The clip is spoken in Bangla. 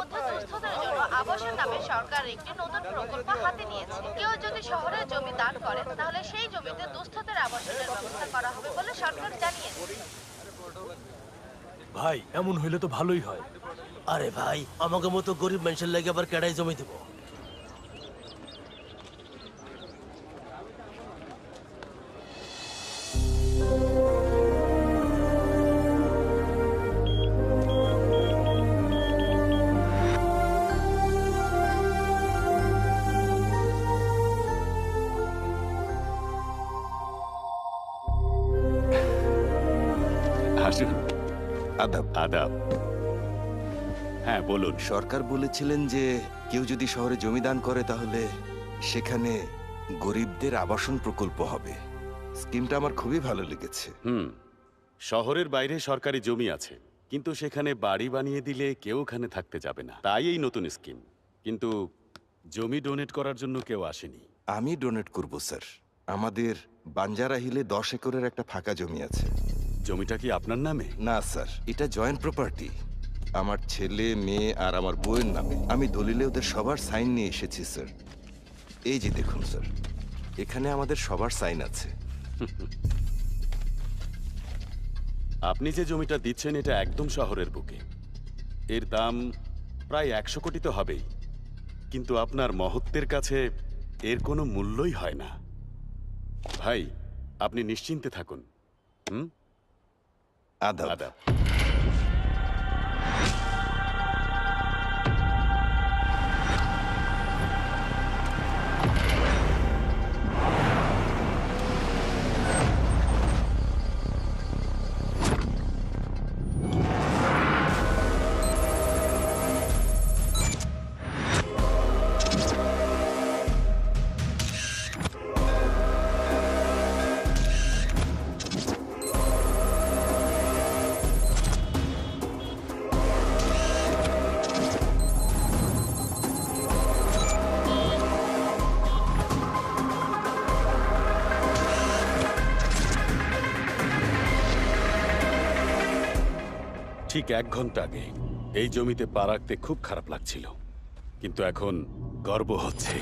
মধ্যে দুস্থদের জন্য আবাসন নামে সরকার একটি নতুন প্রকল্প হাতে নিয়েছে। কেউ যদি শহরের জমি দান করে তাহলে সেই জমিতে দুস্থদের আবাসনের ব্যবস্থা করা হবে বলে সরকার জানিয়েছে। ভাই এমন হইলে তো ভালোই হয়। আরে ভাই, আমাকে মতো গরিব মানুষের লাগে আবার কেডাই জমি দেব? আসুন। আদাব। আদাব। হ্যাঁ বলুন। সরকার বলেছিলেন যে কেউ যদি শহরে জমি দান করে তাহলে সেখানে গরিবদের আবাসন প্রকল্প হবে। স্কিমটা আমার খুবই ভালো লেগেছে। শহরের বাইরে সরকারি জমি আছে, কিন্তু সেখানে বাড়ি বানিয়ে দিলে কেউ ওখানে থাকতে যাবে না, তাই এই নতুন স্কিম। কিন্তু জমি ডোনেট করার জন্য কেউ আসেনি। আমি ডোনেট করব স্যার। আমাদের বাঞ্জারা হিলে 10 একরের একটা ফাঁকা জমি আছে। জমিটা কি আপনার নামে? না স্যার, এটা জয়েন্ট প্রপার্টি। আমার ছেলে, মেয়ে আর আমার বউয়ের নামে। আমি দলিলে ওদের সবার সাইন নিয়ে এসেছি স্যার। এই যে দেখুন স্যার, এখানে আমাদের সবার সাইন আছে। আপনি যে জমিটা দিচ্ছেন এটা একদম শহরের বুকে। এর দাম প্রায় 100 কোটি তো হবেই, কিন্তু আপনার মহত্বের কাছে এর কোনো মূল্যই হয় না। ভাই, আপনি নিশ্চিন্তে থাকুন। আদাব। আদাব। ঠিক 1 ঘন্টা আগে এই জমিতে পা রাখতে খুব খারাপ লাগছিল, কিন্তু এখন গর্ব হচ্ছে।